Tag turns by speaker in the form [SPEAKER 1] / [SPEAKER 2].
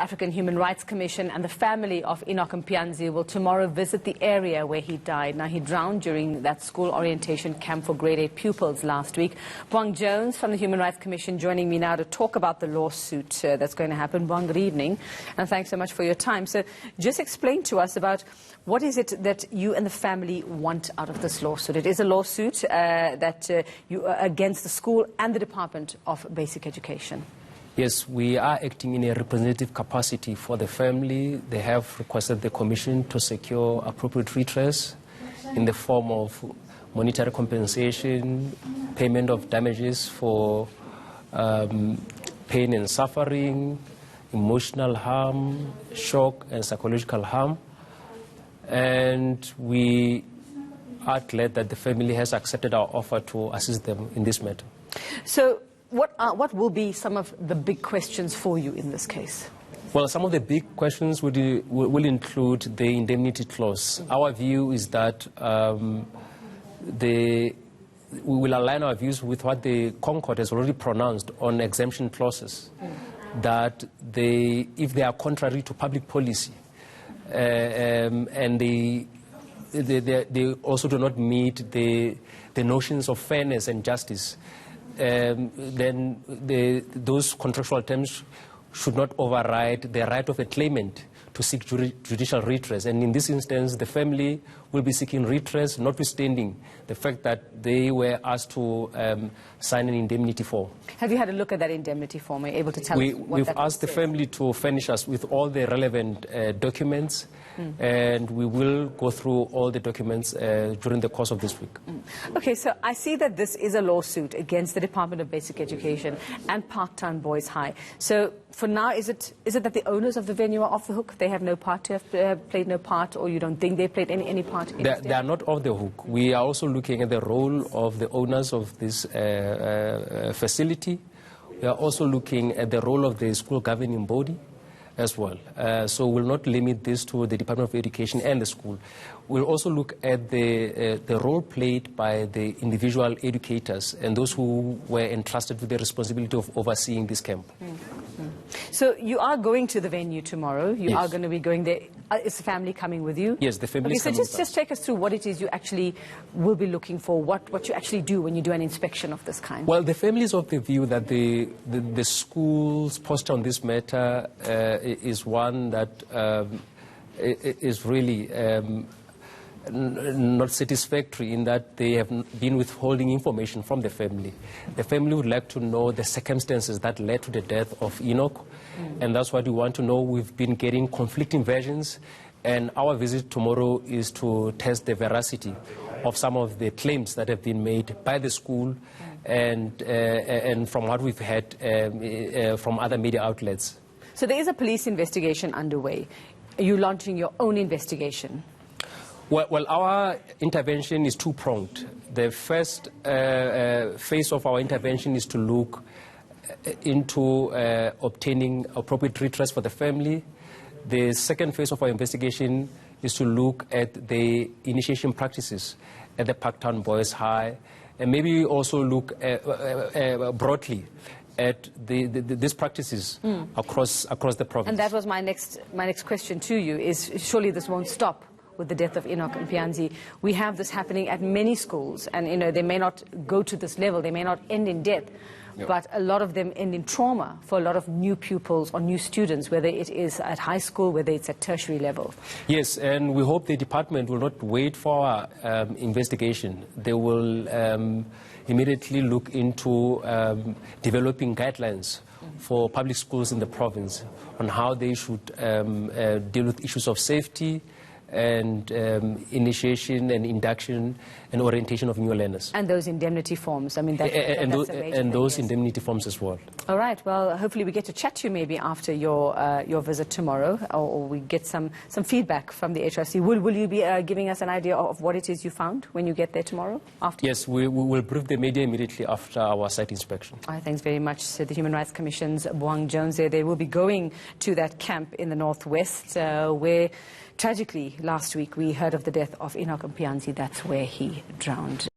[SPEAKER 1] African Human Rights Commission and the family of Enoch Mpianzi will tomorrow visit the area where he died. Now, he drowned during that school orientation camp for grade 8 pupils last week. Buang Jones from the Human Rights Commission joining me now to talk about the lawsuit that's going to happen. Buang, good evening, and thanks so much for your time. So just explain to us about what is it that you and the family want out of this lawsuit. It is a lawsuit against the school and the Department of Basic Education.
[SPEAKER 2] Yes, we are acting in a representative capacity for the family. They have requested the Commission to secure appropriate redress in the form of monetary compensation, payment of damages for pain and suffering, emotional harm, shock and psychological harm. And we are glad that the family has accepted our offer to assist them in this matter.
[SPEAKER 1] So what will be some of the big questions for you in this case?
[SPEAKER 2] Well, some of the big questions will include the indemnity clause. Our view is that we will align our views with what the Concord has already pronounced on exemption clauses, that if they are contrary to public policy and they also do not meet the notions of fairness and justice, then those contractual terms should not override the right of a claimant to seek judicial redress. And in this instance, the family will be seeking redress, notwithstanding the fact that they were asked to sign an indemnity form.
[SPEAKER 1] Have you had a look at that indemnity form? Are you able to tell us what
[SPEAKER 2] We've
[SPEAKER 1] that
[SPEAKER 2] asked the family to furnish us with all the relevant documents, and we will go through all the documents during the course of this week.
[SPEAKER 1] Okay, so I see that this is a lawsuit against the Department of Basic Education and Parktown Boys High. So for now, is it that the owners of the venue are off the hook? They have no part to have played no part, or you don't think they played any part?
[SPEAKER 2] They are not off the hook. We are also looking at the role of the owners of this facility. We are also looking at the role of the school governing body as well. So we'll not limit this to the Department of Education and the school. We'll also look at the role played by the individual educators and those who were entrusted with the responsibility of overseeing this camp.
[SPEAKER 1] So you are going to the venue tomorrow. You
[SPEAKER 2] Yes.
[SPEAKER 1] are going to be going there. Is the family coming with you?
[SPEAKER 2] Yes, the family is coming.
[SPEAKER 1] So just take us through what it is you actually will be looking for, what you actually do when you do an inspection of this kind.
[SPEAKER 2] Well, the family is of the view that the school's posture on this matter is one that is really not satisfactory, in that they have been withholding information from the family. The family would like to know the circumstances that led to the death of Enoch, and that's what we want to know. We've been getting conflicting versions, and our visit tomorrow is to test the veracity of some of the claims that have been made by the school and from what we've heard from other media outlets.
[SPEAKER 1] So there is a police investigation underway. Are you launching your own investigation?
[SPEAKER 2] Well, our intervention is two-pronged. The first phase of our intervention is to look into obtaining appropriate redress for the family. The second phase of our investigation is to look at the initiation practices at the Parktown Boys High, and maybe also look broadly at these practices across the province.
[SPEAKER 1] And that was my next question to you, is surely this won't stop with the death of Enoch Mpianzi. We have this happening at many schools, and they may not go to this level, they may not end in death, but a lot of them end in trauma for a lot of new pupils or new students, whether it is at high school, whether it's at tertiary level.
[SPEAKER 2] Yes, and we hope the department will not wait for our investigation. They will immediately look into developing guidelines for public schools in the province on how they should deal with issues of safety and initiation and induction and orientation of new learners.
[SPEAKER 1] And those indemnity forms, I mean, that's a major thing,
[SPEAKER 2] those
[SPEAKER 1] yes.
[SPEAKER 2] Indemnity forms as well.
[SPEAKER 1] All right, well, hopefully we get to chat to you maybe after your visit tomorrow, or we get some feedback from the HRC. Will you be giving us an idea of what it is you found when you get there tomorrow?
[SPEAKER 2] Yes, we will brief the media immediately after our site inspection.
[SPEAKER 1] All right, thanks very much to the Human Rights Commission's Buang Jones. They will be going to that camp in the northwest where, tragically, last week we heard of the death of Enoch Mpianzi. That's where he drowned.